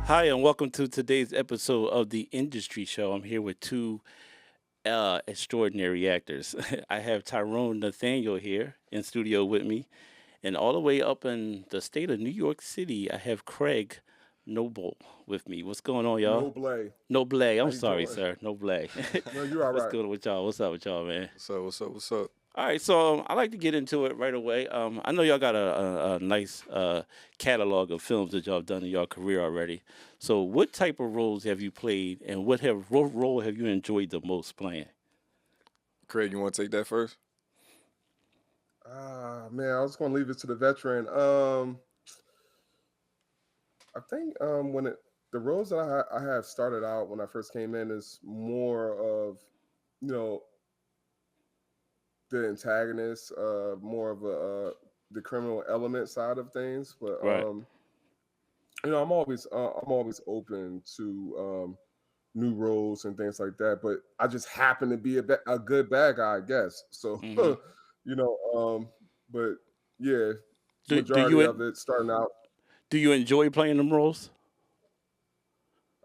Hi, and welcome to today's episode of the Industry Show. I'm here with two extraordinary actors. I have Tyrone Nathaniel here in studio with me, and all the way up in the state of New York City, I have Craig Knoble with me. What's going on, y'all? Noble. Noble, How I'm you sorry, doing? sir. Noble. No, you're all What's right. going on with y'all? What's up with y'all, man? What's up? What's up? What's up? All right, so I like to get into it right away. I know y'all got a nice catalog of films that y'all have done in your career already. So, what type of roles have you played, and what role have you enjoyed the most playing? Craig, you want to take that first? Man, I was gonna leave it to the veteran. I think when the roles that I have started out when I first came in is more of you know the antagonist, more of the criminal element side of things. But Right. I'm always open to new roles and things like that. But I just happen to be a good bad guy, I guess. So hmm you know, but yeah, Do majority you of it starting out. do you enjoy playing them roles?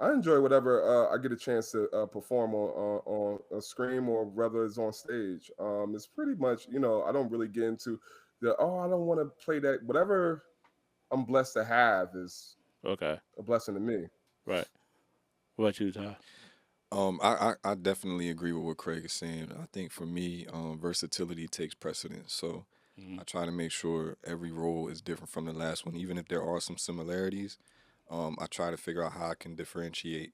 I enjoy whatever I get a chance to perform on a screen or whether it's on stage. It's pretty much I don't really get into the I don't want to play that. Whatever I'm blessed to have is Okay. a blessing to me. Right. What about you, Ty? I definitely agree with what Craig is saying. I think for me, versatility takes precedence. So hmm I try to make sure every role is different from the last one, even if there are some similarities. I try to figure out how I can differentiate,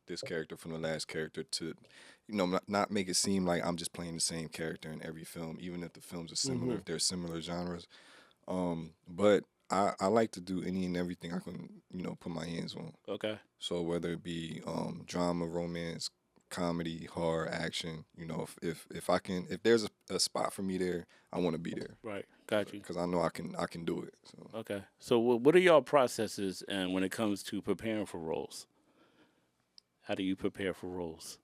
this character from the last character to, not make it seem like I'm just playing the same character in every film, even if the films are similar, Hmm. if they're similar genres. But I like to do any and everything I can, put my hands on. Okay. So whether it be drama, romance, comedy, horror, action, if there's a spot for me there, I want to be there Right. Got you. because I know I can do it. So Okay. So, what are y'all processes and when it comes to preparing for roles? How do you prepare for roles?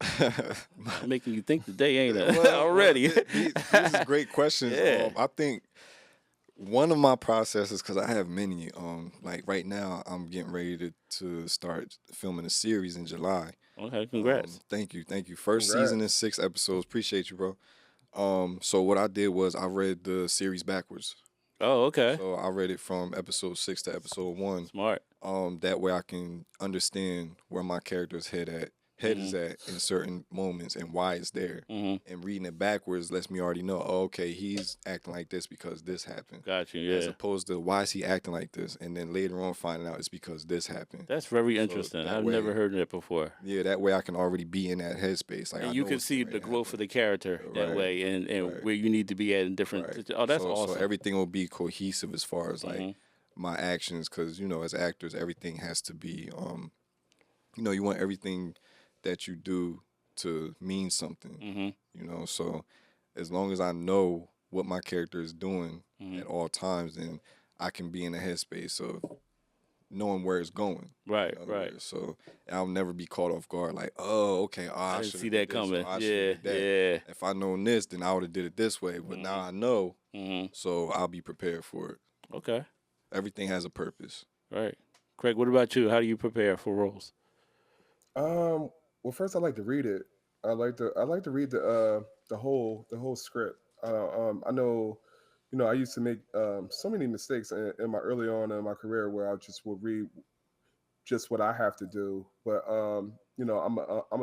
I'm making you think today, ain't it? well, Already. these is great questions. Yeah. I think one of my processes, because I have many. Like right now, I'm getting ready to start filming a series in July. Okay. Congrats. Thank you. First season is Congrats. 6 episodes. Appreciate you, bro. So what I did was I read the series backwards. Oh, okay. So I read it from episode 6 to episode 1. Smart. That way I can understand where my character's head is Mhm. at in certain moments and why it's there. Mhm. And reading it backwards lets me already know, oh, okay, he's acting like this because this happened. Got you. As Yeah. opposed to why is he acting like this? And then later on finding out it's because this happened. That's very So interesting. that I've never way, heard that before. yeah, that way I can already be in that headspace. Like And I you know can what's see getting the ready to growth of happen. the character that Right, way, and right. where you need to be at in different. Right. Oh, that's So awesome. everything will be cohesive as far as like Mhm. my actions, because as actors, everything has to be you want everything that you do to mean something. Mhm. So as long as I know what my character is doing Mhm. at all times, then I can be in a headspace of knowing where it's going. Right. In other Right. words, so I'll never be caught off guard. Like, oh, okay, I I didn't should see have did that this or coming. I should have Yeah. did that. Yeah. If I known this, then I would have did it this way. But now Mhm. I know, Mhm. so I'll be prepared for it. Okay. Everything has a purpose. Right. Craig, what about you? How do you prepare for roles? Um, well, first I like to read it. I like to read the whole script. I know, I used to make so many mistakes in my early on in my career where I just would read just what I have to do. But I'm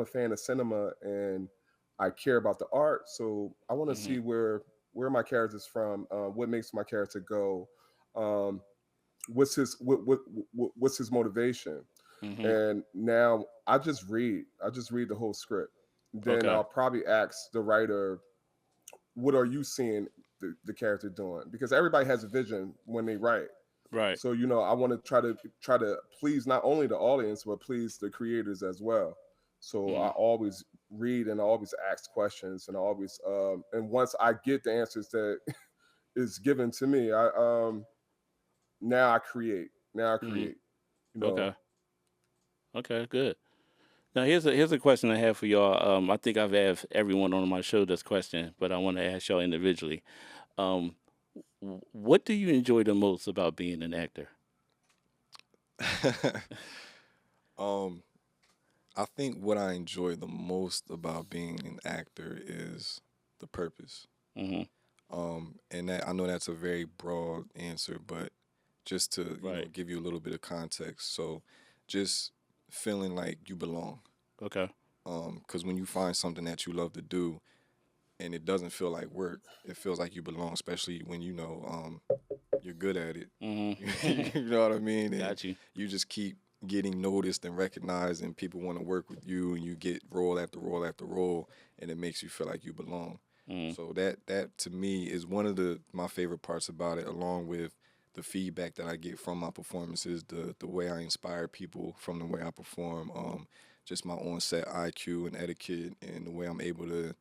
a fan of cinema and I care about the art, so I want to Mhm. see where my character's from, what makes my character go, um, what's his motivation, Mhm. and now I just read the whole script. Then Okay. I'll probably ask the writer, what are you seeing the character doing? Because everybody has a vision when they write. Right. So I want to try to please not only the audience but please the creators as well. So I Mhm. always read and I always ask questions and I always and once I get the answers that is given to me, I now I create. Now I Mhm. create. You know. Okay. Okay. Good. Now here's a question I have for y'all. I think I've asked everyone on my show this question, but I want to ask y'all individually. Um, what do you enjoy the most about being an actor? um, I think what I enjoy the most about being an actor is the purpose. Hmm. And that I know that's a very broad answer, but just to Right. give you a little bit of context. So, just feeling like you belong. Okay. Because when you find something that you love to do and it doesn't feel like work, it feels like you belong. Especially when you're good at it. Hmm. You know what I mean? And Got you. you just keep getting noticed and recognized, and people want to work with you, and you get role after role after role, and it makes you feel like you belong. Mm. So that to me is one of my favorite parts about it, along with the feedback that I get from my performances, the way I inspire people from the way I perform, just my on set IQ and etiquette, and the way I'm able to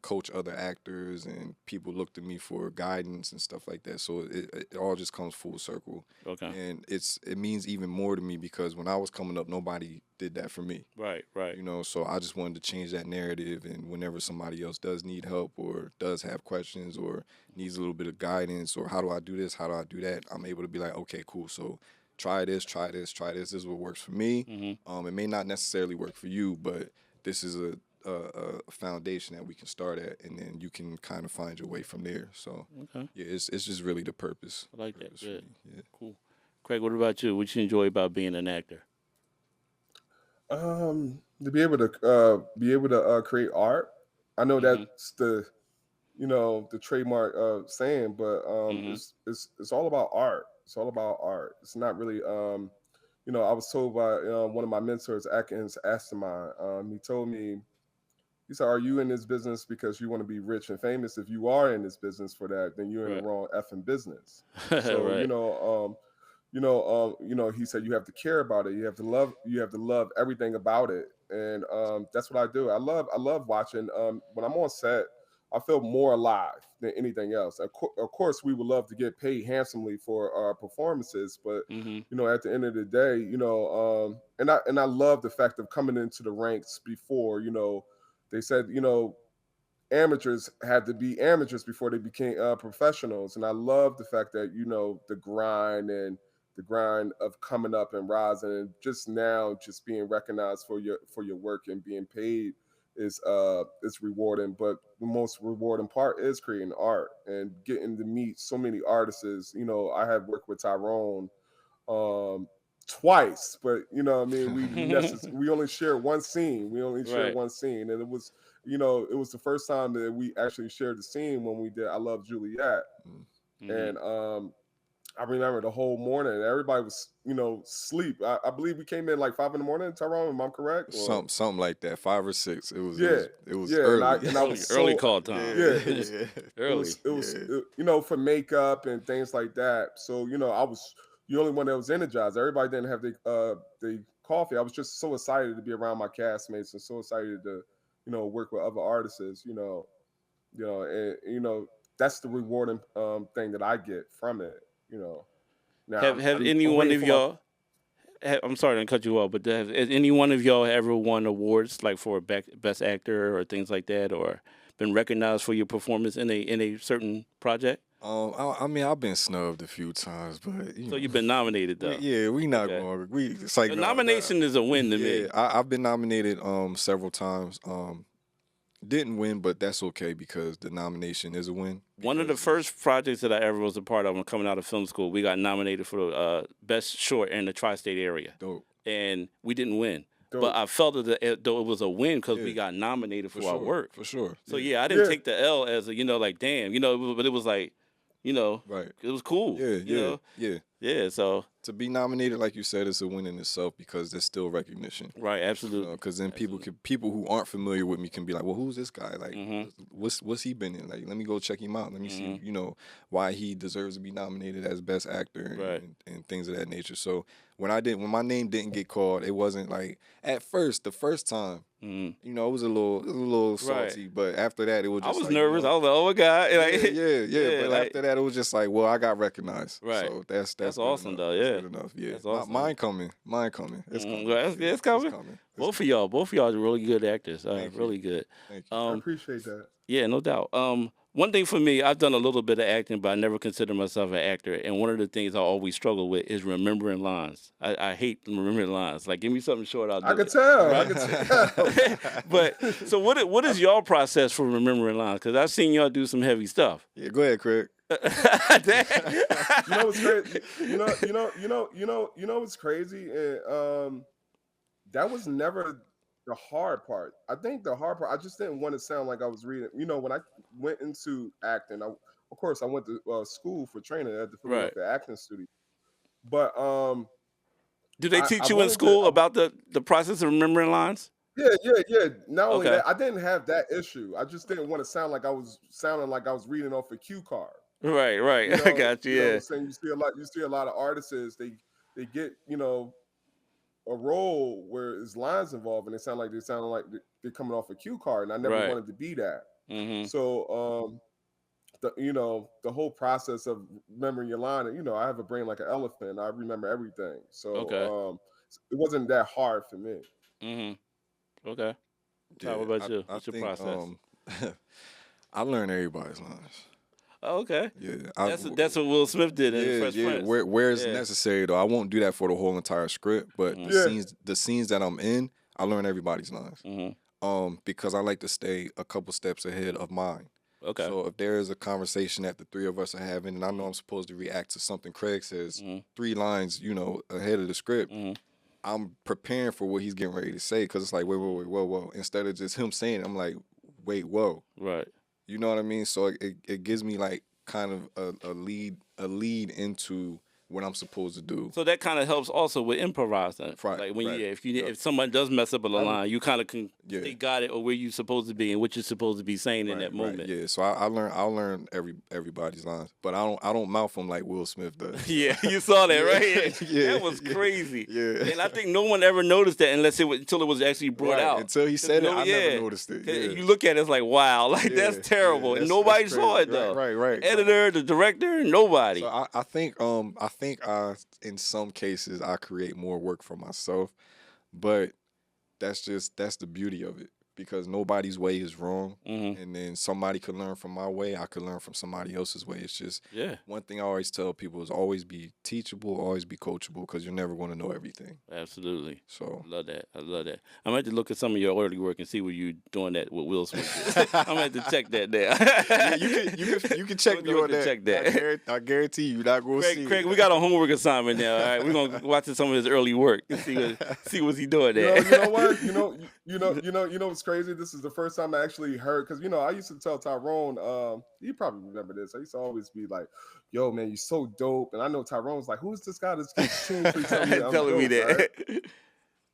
coach other actors, and people look to me for guidance and stuff like that. So it all just comes full circle, Okay. and it means even more to me because when I was coming up, nobody did that for me. Right. Right. So I just wanted to change that narrative, and whenever somebody else does need help or does have questions or needs a little bit of guidance or how do I do this, how do I do that, I'm able to be like, okay, cool. So try this, try this, try this. This is what works for me. Hmm. It may not necessarily work for you, but this is a foundation that we can start at, and then you can kind of find your way from there. So, Okay. yeah, it's just really the purpose. I like that. Purpose for Good. me. Yeah. Cool. Craig, what about you? What you enjoy about being an actor? To be able to create art. I know Hmm. that's the trademark saying, but Hmm. it's all about art. It's all about art. It's not really I was told by one of my mentors, Atkins Astermine. He told me, he said, "Are you in this business because you want to be rich and famous? If you are in this business for that, then you're in the Right. wrong effing business." So Right. he said you have to care about it. You have to love everything about it, and that's what I do. I love watching. When I'm on set, I feel more alive than anything else. Of course, we would love to get paid handsomely for our performances, but Hmm. at the end of the day, and I love the fact of coming into the ranks before. They said amateurs had to be amateurs before they became professionals, and I love the fact that the grind of coming up and rising, and just now just being recognized for your work and being paid is rewarding. But the most rewarding part is creating art and getting to meet so many artists. I have worked with Tyrone um twice, but what I mean, we only shared one scene. We only shared Right. one scene, and it was the first time that we actually shared the scene when we did I Love Juliet. Mm. Hmm. And I remember the whole morning everybody was sleep. I believe we came in like 5 in the morning, Tyrone, am I correct? Or Something like that, 5 or 6. It was it yeah, was it was yeah, and I early. and I was Early so call time. yeah, Yeah, Early. yeah. for makeup and things like that. So I was the only one that was energized. Everybody didn't have the coffee. I was just so excited to be around my castmates and so excited to work with other artists. And that's the rewarding thing that I get from it. You know, now Have any I'm one waiting of for my y'all? I'm sorry to cut you off, but has any one of y'all ever won awards like for best actor or things like that, or been recognized for your performance in a certain project? I mean, I've been snubbed a few times, but So you've been nominated though. we not Okay. going. It's like A no, nah. nomination is a win to Yeah, me. I've been nominated several times. Didn't win, but that's okay because the nomination is a win. One of the Because first projects that I ever was a part of when coming out of film school, we got nominated for best short in the tri-state area, dope. and we didn't win. But dope. I felt that though it was a win because Yeah, we got nominated for for our sure, work. for sure. So Yeah, yeah, I didn't Yeah, take the L as a like damn, but it was like, right. it was cool, Yeah, yeah, yeah. yeah. So To be nominated, like you said, is a win in itself because there's still recognition. right, absolutely, Because then absolutely. people who aren't familiar with me can be like, well, who's this guy? Like, Mhm, what's he been in? Like, let me go check him out. Let me see, mhm. why he deserves to be nominated as best actor Right. and things of that nature. So when my name didn't get called, it wasn't like at first the first time. Mhm. It was a little Right. salty, but after that, it was I just was like, nervous. I was like, oh my god, yeah, like yeah, yeah. yeah, But like after that, it was just like, well, I got recognized, right. so that's That's good awesome enough. though. That's Yeah, good enough. Yeah, that's awesome. mine coming. Mine coming. It's coming. Well, Yeah, it's coming. coming. It's Both of coming. y'all, are really good actors. Thank you. Really good. Thank you. I Um, appreciate that. yeah, no doubt. One thing for me, I've done a little bit of acting, but I never considered myself an actor. And one of the things I always struggle with is remembering lines. I hate remembering lines. Like, give me something short, I'll I do could it. tell. I Right? could tell. But so what is your process for remembering lines? Because I've seen y'all do some heavy stuff. Yeah, go ahead, Craig. You know what's crazy? You know what's crazy? And that was never the hard part. I think the hard part, I just didn't want to sound like I was reading. You know, when I went into acting, of course I went to school for training at the Right. Philadelphia Acting Studio. But Do they I teach you in wanted to. school about the process of remembering lines? Yeah. Not only Okay. that, I didn't have that issue. I just didn't want to sound like I was sounding like I was reading off a cue card. Right, right. You I know, got you. you know what Yeah. I'm saying? You see a lot of artists, they get, a role where there's lines involved and they sound like they're coming off a cue card, and I never Right. wanted to be that. Mm-hmm. So the whole process of remembering your line, I have a brain like an elephant. I remember everything. Okay. So it wasn't that hard for me. Mm-hmm. Okay. Ty, what Yeah, about you? I What's your think process? I learned everybody's lines. Oh, okay. Yeah, That's what Will Smith did in Fresh Prince. Where it's Yeah. necessary though, I won't do that for the whole entire script. But Mhm. Yeah. the scenes that I'm in, I learn everybody's lines. Mm-hmm. Because I like to stay a couple steps ahead of mine. Okay. So if there is a conversation that the three of us are having, and I know I'm supposed to react to something Craig says Mhm. 3 lines, ahead of the script, Mhm. I'm preparing for what he's getting ready to say because it's like, wait, whoa. Instead of just him saying it, I'm like, wait, whoa. Right. You know what I mean? So it gives me like kind of a lead into what I'm supposed to do. So that kind of helps also with improvising. Right, Like when right. if someone does mess up a line, you kind of can Yeah. stay got it or where you're supposed to be and what you're supposed to be saying in that moment. Yeah, so I learn everybody's lines, but I don't mouth them like Will Smith does. Yeah, you saw that, right? Yeah, That was crazy. Yeah. And I think no one ever noticed that until it was actually brought Right, out. until he said it, I Yeah. never noticed it. 'Cause Yeah. You look at it, it's like, wow, like Yeah, that's terrible. yeah, And that's nobody saw crazy. it though. Right. Editor, the director, nobody. So I think I in some cases I create more work for myself, but that's the beauty of it because nobody's way is wrong, Mhm. and then somebody could learn from my way. I could learn from somebody else's way. It's just Yeah. one thing I always tell people is always be teachable, always be coachable because you're never going to know everything. Absolutely. So I love that. I love that. I'm going to look at some of your early work and see where you doing that with Will Smith. I'm going to have to check that there. yeah, you can check me I'm on gonna that. check that. I guarantee you not going to see. Craig, we got a homework assignment now. All right, we're gonna watch some of his early work and see what's he doing there. You know what? You know what's crazy? This is the first time I actually heard because I used to tell Tyrone, you probably remember this. I used to always be like, "Yo, man, you're so dope." And I know Tyrone's like, "Who's this guy that's continuously telling me I'm telling me dope," that. right?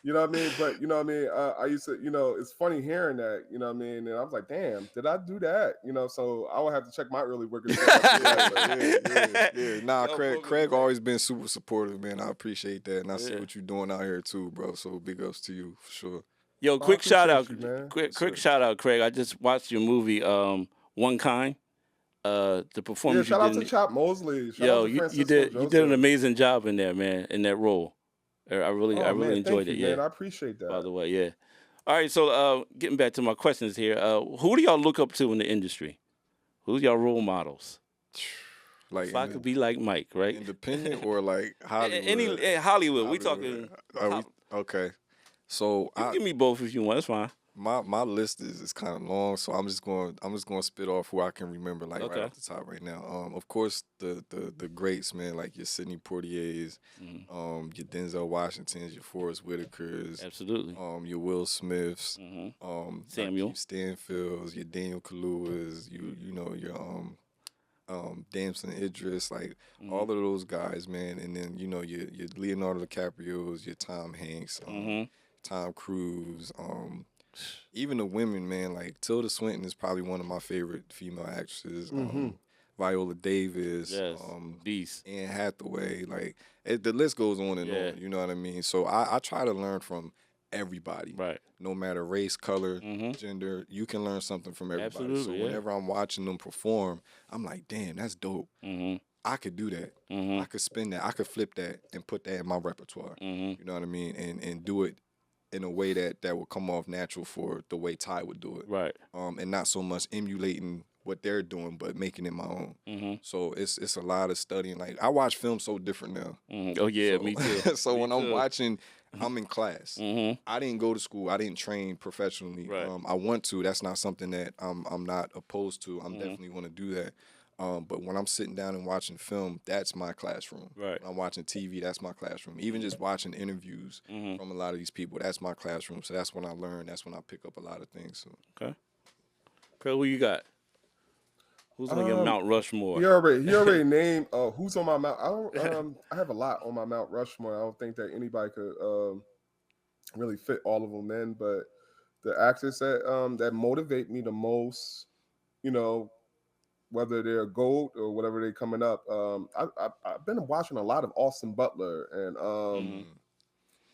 You know what I mean? But you know what I mean? I used to, it's funny hearing that, you know what I mean? And I was like, damn, did I do that? So I would have to check my early work and see if I did that. Yeah. Nah, No, Craig always been super supportive, man. I appreciate that, and I see Yeah. what you're doing out here too, bro. So big ups to you for sure. Yo, I quick shout out, appreciate you, man. quick sir. shout out, Craig. I just watched your movie, One Kind. The Yeah, performance shout you out did. to Chop Mosley. Shout Yo, out to you Francisco did an Joseph. amazing job in there, man, in that role. I really Oh, man, enjoyed thank it. you, Yeah. man. I appreciate that. By the way, yeah. All right, so getting back to my questions here, who do y'all look up to in the industry? Who's y'all role models? Like If I could be like Mike, right? independent or like Hollywood. Any Hollywood. We talking. Okay. So You can give me both if you want. It's fine. my list is kind of long, so I'm just going to spit off who I can remember like Okay. right off the top right now. Of course the greats, man, like your Sidney Poitiers, your Denzel Washingtons, your Forrest Whitakers, Absolutely. your Will Smiths, Samuel. your Stanfields, your Daniel Kaluuya's, your Damson Idris, like all of those guys, man, and then your Leonardo DiCaprio's, your Tom Hanks, Tom Cruise, even the women, man, like Tilda Swinton is probably one of my favorite female actresses. Viola Davis, Yes. Beast. Anne Hathaway, like the list goes on and Yeah. on. You know what I mean? So I try to learn from everybody, Right. no matter race, color, gender. You can learn something from everybody. Absolutely, so yeah. whenever I'm watching them perform, I'm like, damn, that's dope. I could do that. I Mhm. could spin that. I could flip that and put that in my repertoire. Mhm. You know what I mean? And do it in a way that would come off natural for the way Ty would do it. Right. And not so much emulating what they're doing, but making it my own. Mhm. So it's a lot of studying. Like I watch film so different now. Mhm. Oh yeah, So me too. so Me when I'm too. watching, I'm in class. Mhm. I didn't go to school. I didn't train professionally. Right. I want to. That's not something that I'm not opposed to. I'm Mhm. definitely want to do that. But when I'm sitting down and watching film, that's my classroom. Right. When I'm watching TV, that's my classroom. Even just watching interviews Mhm. from a lot of these people, that's my classroom. So that's when I learn. That's when I pick up a lot of things. So Okay. Craig, who you got? Who's on your Um, Mount Rushmore? he already named who's on my Mount. I have a lot on my Mount Rushmore. I don't think that anybody could really fit all of them in, but the actors that motivate me the most, you know, whether they're gold or whatever they coming up. I've been watching a lot of Austin Butler and Mhm. mm,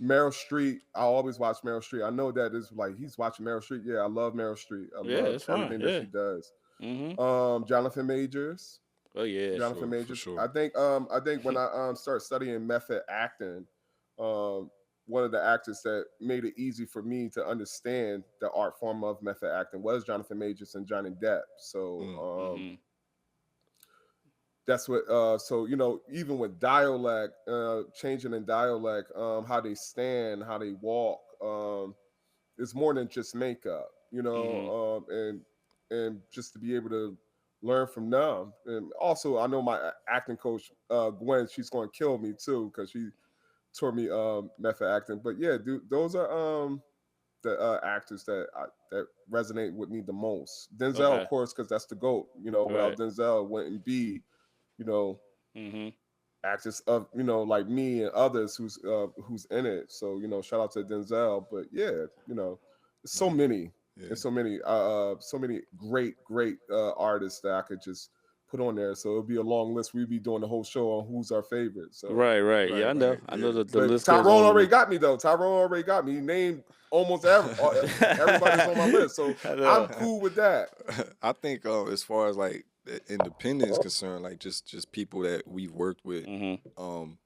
Meryl Streep. I always watch Meryl Streep. I know that is like he's watching Meryl Streep. Yeah, I love Meryl Streep. I Yeah, love it's fine. everything that Yeah. she does. Mhm. Jonathan Majors. Oh yeah. Jonathan for Majors. sure. I think when I start studying method acting, um, one of the actors that made it easy for me to understand the art form of method acting was Jonathan Majors and Johnny Depp. So Mm, Mhm. that's what so even with dialect, changing in dialect, how they stand, how they walk, it's more than just makeup, Mhm. and just to be able to learn from them. And also I know my acting coach, Gwen, she's going to kill me too because she taught me method acting. But yeah, dude, those are the actors that resonate with me the most. Denzel, of Okay. course, because that's the goat. Without Right. Denzel, it wouldn't be you know Mhm. actors of like me and others who's in it. So shout out to Denzel. But yeah, so right. many Yeah. and so many great artists that I could just put on there. So it'll be a long list. We'd be doing the whole show on who's our favorite. So Right. Right. Yeah, Right. I know. Right. I know Yeah. that the but list goes Tyrone on and already on. got me though. Tyrone already got me. He named almost everybody's on my list. So I I'm know. cool with that. I think as far as like independent is concerned, like just people that we've worked with. Mhm. Um,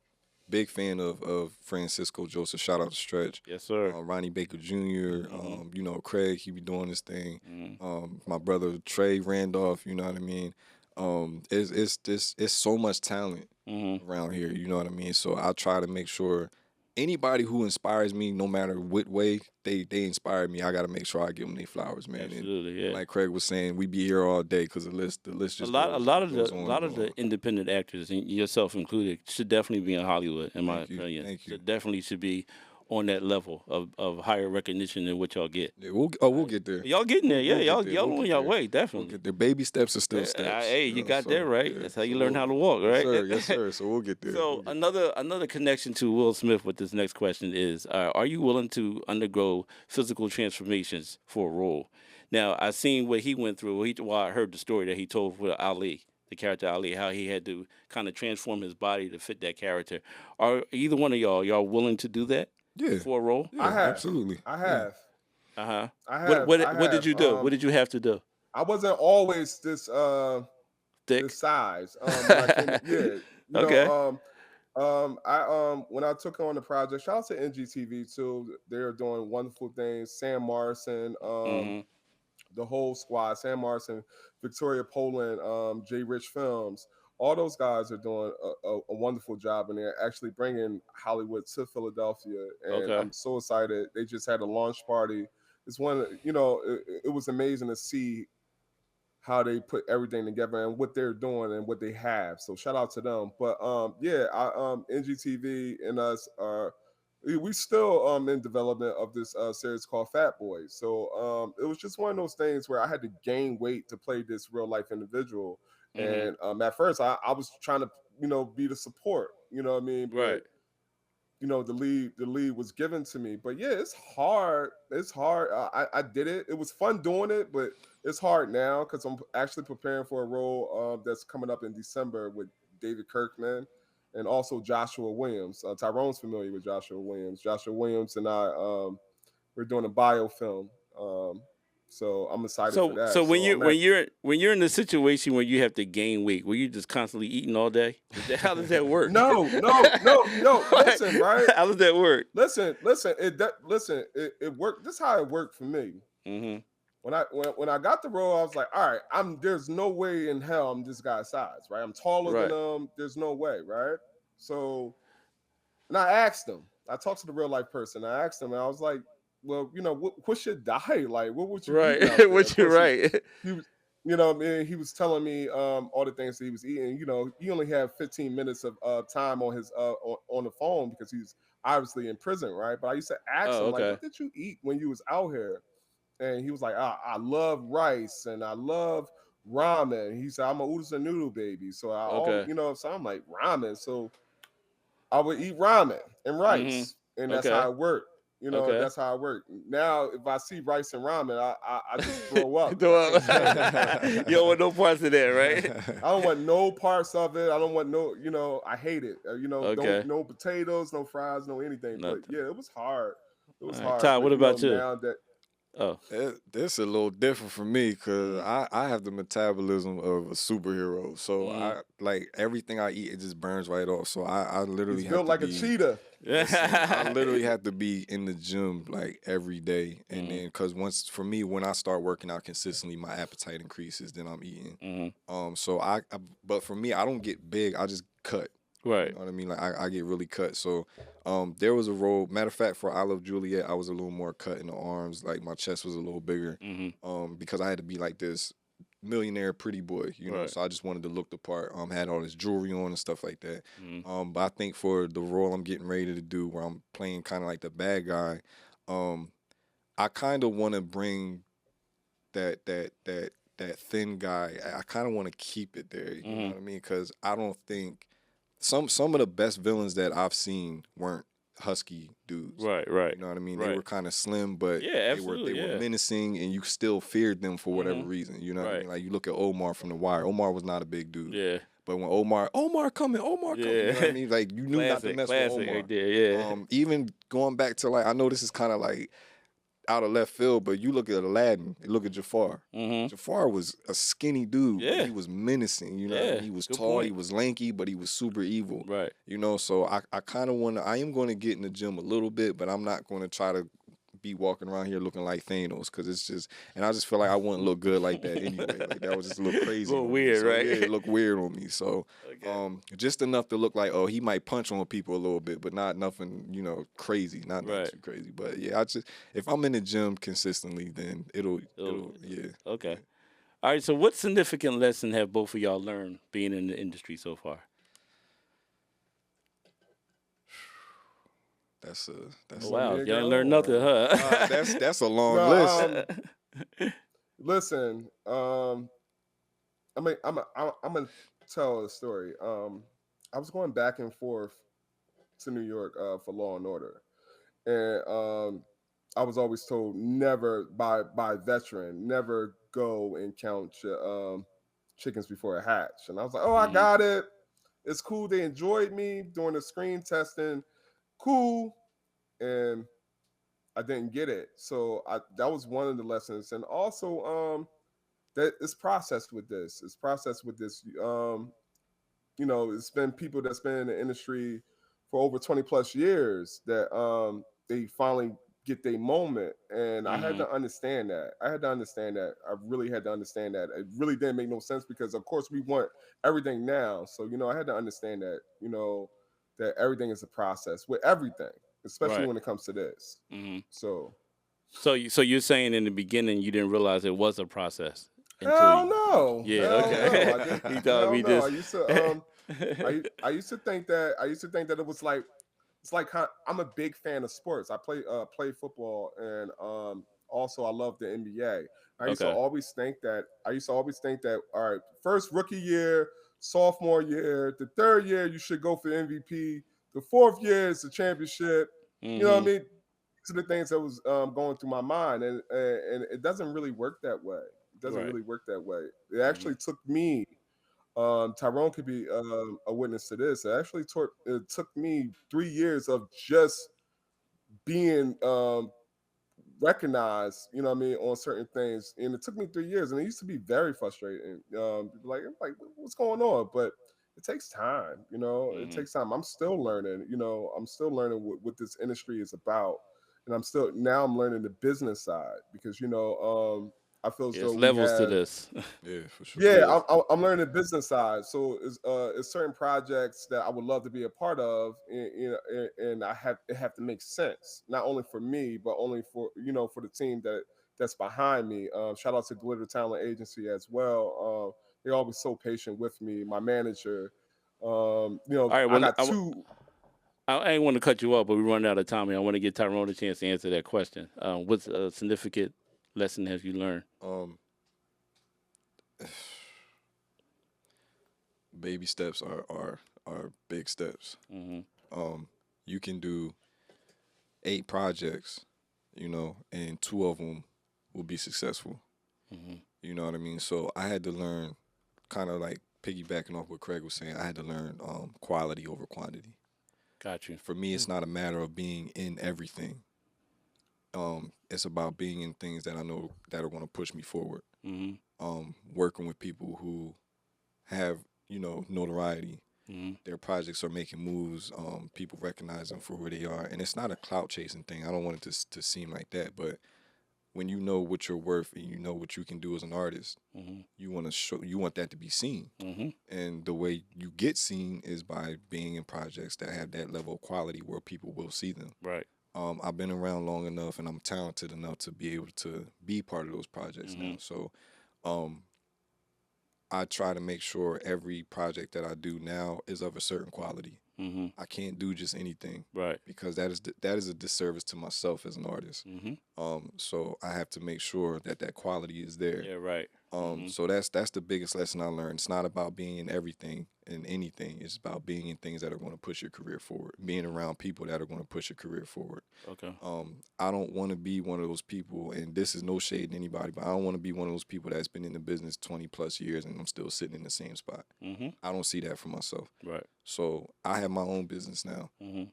Big fan of Francisco Joseph. Shout out to Stretch. Yes, sir. Ronnie Baker Jr. Mhm. Craig. He be doing his thing. Mhm. My brother Trey Randolph. You know what I mean. It's so much talent Mhm. around here. You know what I mean. So I try to make sure anybody who inspires me, no matter what way they inspire me, I got to make sure I give them their flowers, man. Absolutely. And Yeah. like Craig was saying, we be here all day because the list A just lot, a goes lot of goes the, a on lot and of the on. independent actors, and yourself included, should definitely be in Hollywood, in my Thank you, opinion. thank you. Should definitely should be on that level of higher recognition than what y'all get. Yeah, we'll get there. Y'all getting there, yeah. We'll get Y'all, there. y'all We'll on get your there. way, We'll definitely. get there. Baby steps are still steps. Hey, you got that So right. yeah. That's how you So learn how to walk, yes, right? sir. Yes, sir. So we'll get there. We'll So get another connection to Will Smith with this next question is: are you willing to undergo physical transformations for a role? Now, I seen what he went through. I heard the story that he told with Ali, the character Ali, how he had to kind of transform his body to fit that character. Are either one of y'all willing to do that there. Yeah. for a role? I Yeah. have, Absolutely. I Yeah. have, Uh huh. I What have, what I what did have. you do? What did you have to do? I wasn't always this Thick. size. When I came, yeah, Okay. I when I took on the project, shout out to NGTV too. They're doing wonderful things. Sam Morrison, Mhm. the whole squad, Sam Morrison, Victoria Poland, J Rich Films. All those guys are doing a wonderful job, and they're actually bringing Hollywood to Philadelphia. And Okay. I'm so excited. They just had a launch party. It's one, it was amazing to see how they put everything together and what they're doing and what they have. So shout out to them. But yeah, NGTV and us are we still in development of this series called Fat Boys. So it was just one of those things where I had to gain weight to play this real life individual. Mhm. And at first I was trying to be the support. You know what I mean? But Right. the lead was given to me. But yeah, it's hard. I did it. It was fun doing it, but it's hard now because I'm actually preparing for a role that's coming up in December with David Kirkman and also Joshua Williams. Tyrone's familiar with Joshua Williams. Joshua Williams and I, we're doing a biofilm. So I'm excited for So that. when So you I'm at when you're in the situation where you have to gain weight, were you just constantly eating all day? How does that work? no. Listen, right? How does that work? Listen. It worked. This is how it worked for me. Hmm. When I got the role, I was like, all right, there's no way in hell I'm this guy's size, right? I'm taller than Right. him. There's no way, right? So, and I asked him. I talked to the real life person. I asked him, and I was like, well, what's your diet like? What would you eating out Right. there? Of What you're course, right. he was, he was telling me all the things that he was eating. He only had 15 minutes of time on his on the phone because he's obviously in prison, right? But I used to ask Oh, him like, okay. what did you eat when you was out here? And he was like, I love rice and I love ramen. He said, I'm a oodles and noodle baby. So Okay. so I'm like ramen. So I would eat ramen and Hmm. rice, and that's Okay. how it worked. Okay. That's how it worked. Now, if I see rice and ramen, I just throw up. I Throw can't stand it. up. You don't want no parts of that, right? I don't want no parts of it. I don't want no, I hate it. Don't Okay. no potatoes, no fries, no anything. But Nothing. yeah, it was hard. It All was right, hard. Todd. But What about you? now that Oh. This a little different for me because Hmm. I have the metabolism of a superhero. So Hmm. I like everything I eat, it just burns right off. So I he's literally have built to like a be cheetah. listen, I literally have to be in the gym like every day. And Hmm. then because once for me, when I start working out consistently, my appetite increases, then I'm eating. Hmm. So but for me, I don't get big, I just cut. You Right. know what I mean? Like I get really cut. So there was a role. Matter of fact, for I Love Juliet, I was a little more cut in the arms. Like my chest was a little bigger. Hmm. Because I had to be like this millionaire pretty boy, Right. So I just wanted to look the part. Had all this jewelry on and stuff like that. Hmm. But I think for the role I'm getting ready to do, where I'm playing kind of like the bad guy, um, I kind of want to bring that thin guy. I kind of want to keep it there. You know Hmm. what I mean? Because I don't think some of the best villains that I've seen weren't husky dudes. Right. Right. You know what I mean? They were Right. kind of slim, but Yeah. they Absolutely. were Yeah. menacing, and you still feared them for whatever Hmm. reason. You know what I Right. mean? Like you look at Omar from The Wire. Omar was not a big dude, Yeah. but when Omar coming, you know what I Yeah. mean? Like you knew not to Classic. mess with Classic right Omar. there. Yeah. Even going back to like I know this is kind of like out of left field, but you look at Aladdin, you look at Jafar. Hmm. Jafar was a skinny dude, but Yeah. he was menacing. You know what I mean? Yeah. He was Good tall, he point. was lanky, but he was super evil. Right. So I kind of want to, I am going to get in the gym a little bit, but I'm not going to try to be walking around here looking like Thanos because it's just, and I just feel like I wouldn't look good like that anyway. Like that was just a little A crazy little on me. weird, So yeah, it right? looked weird on me. So Okay. just enough to look like, oh, he might punch on people a little bit, but not nothing, crazy, not Right. too crazy. But yeah, I just if I'm in the gym consistently, then So, it'll yeah. okay. All right. So, what significant lesson have both of y'all learned being in the industry so far? That's a Oh, that's You want wow. me Y'all to didn't learn go nothing, or huh? that's a long no? list. Listen. I'm gonna tell a story. I was going back and forth to New York for Law and Order, and I was always told never by a veteran never go and count your chickens before a hatch. And I was like, oh, I Hmm. got it. It's cool. They enjoyed me doing the screen testing. Cool, and I didn't get it. So that was one of the lessons, and also that it's processed with this. It's processed with this. It's been people that's been in the industry for over 20 plus years that they finally get their moment. And I had Hmm. to understand that. I had to understand that. I really had to understand that. It really didn't make no sense because of course we want everything now. So, I had to understand that, that everything is a process with everything, especially Right. when it comes to this. Hmm. So So you're saying in the beginning you didn't realize it was a process until hell you. no. Yeah. Hell no. Okay. I did He thought hell we no. just. I used to think that it was like it's like I'm a big fan of sports. I play football and also I love the NBA. Okay. I used to always think that all right, first rookie year, sophomore year, the third year you should go for MVP. The fourth year is the championship. You know what I Hmm. mean? These are the things that was going through my mind, and it doesn't really work that way. It doesn't Right. really work that way. It Hmm. actually took me Tyrone could be a witness to this. It took me 3 years of just being recognize, you know what I mean, on certain things. And it took me 3 years, and it used to be very frustrating. Like, what's going on? But it takes time, you know. It Hmm. takes time. I'm still learning, you know. I'm still learning what this industry is about, and I'm learning the business side because I feel as though There's we levels to have. this. Yeah, for sure. Yeah, Yeah. I'm learning the business side. So it's certain projects that I would love to be a part of, and it have to make sense, not only for me, but only for for the team that's behind me. Shout out to Glitter Talent Agency as well. They're always so patient with me. My manager, All right. I Well, got two. I ain't want to cut you off, but we're running out of time here. I want to give Tyrone a chance to answer that question. What's a significant lesson have you learned? Um, baby steps are big steps. Hmm. Um, you can do 8 projects, and 2 of them will be successful. Hmm. You know what I mean? So I had to learn, kind of like piggybacking off what Craig was saying. I had to learn quality over quantity. Got you. For me, it's not a matter of being in everything. It's about being in things that I know that are going to push me forward. Hmm. Working with people who have notoriety. Hmm. Their projects are making moves. People recognize them for who they are, and it's not a clout chasing thing. I don't want it to seem like that, but when you know what you're worth and you know what you can do as an artist, Hmm. you want that to be seen. Hmm. And the way you get seen is by being in projects that have that level of quality where people will see them. Right. I've been around long enough and I'm talented enough to be able to be part of those projects Hmm. now. So um, I try to make sure every project that I do now is of a certain quality. Hmm. I can't do just anything Right. because that is a disservice to myself as an artist. Hmm. So I have to make sure that quality is there. Yeah. Right. Hmm. So that's the biggest lesson I learned. It's not about being in everything and anything. It's about being in things that are going to push your career forward. Being around people that are going to push your career forward. Okay. I don't want to be one of those people, and this is no shade to anybody, but I don't want to be one of those people that's been in the business 20 plus years and I'm still sitting in the same spot. Hmm. I don't see that for myself. Right. So I have my own business now. Hmm.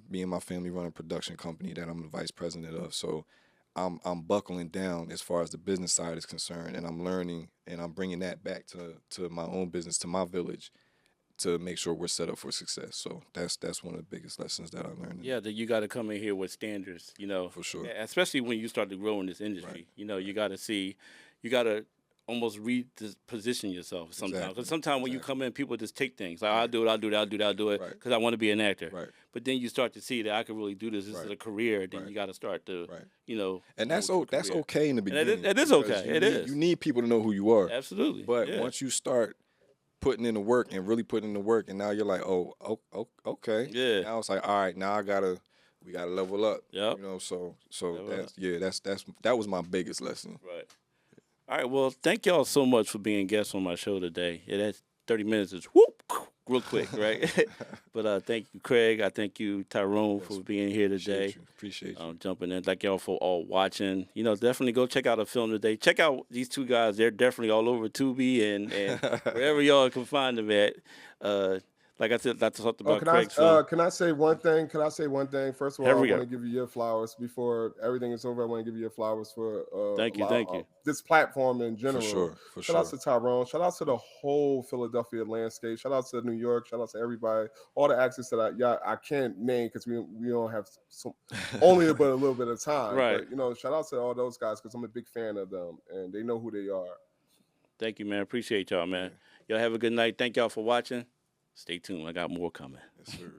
Me and my family run a production company that I'm the vice president of. So I'm buckling down as far as the business side is concerned, and I'm learning and I'm bringing that back to my own business, to my village, to make sure we're set up for success. So that's one of the biggest lessons that I learned. Yeah, that you got to come in here with standards, For sure. especially when you start to grow in this industry. Right. You got to see, you got to almost reposition yourself sometimes. Exactly. Because sometimes when you Exactly. come in, people just take things like, I'll do it, I'll do it, I'll do it, I'll do it, Right. because I want to be an actor. Right. But then you start to see that I could really do this. This is Right. a career. Then Right. you got to start to, Right. mold And your that's career. okay in the And beginning. that is because okay. You It need, is. You need people to know who you are. Absolutely. But yeah. once you start putting in the work and really putting in the work, and now you're like, oh, okay. Yeah. Now it's like, all right, now we gotta level up. Yep. So Level that was my biggest lesson. Right. All right. Well, thank y'all so much for being guests on my show today. Yeah, that's 30 minutes is whoop real quick, right? But thank you, Craig. I thank you, Tyrone, Yes. for being here today. Appreciate you. Jumping in. Thank y'all for all watching. Definitely go check out a film today. Check out these two guys. They're definitely all over Tubi and wherever y'all can find them at. Like I said, I talked Oh, about Craig's film. can I say one thing? Can I say one thing? First of all, Here I we want go. to give you your flowers before everything is over. I want to give you your flowers for Thank you. Thank you. this platform in For general. sure. Shout out to Tyrone. Shout out to the whole Philadelphia landscape. Shout out to New York. Shout out to everybody. All the actors that I can't name because we don't have only but a little bit of time. Right. But shout out to all those guys because I'm a big fan of them and they know who they are. Thank you, man. Appreciate y'all, man. Y'all have a good night. Thank y'all for watching. Stay tuned. I got more coming. Yes, sir.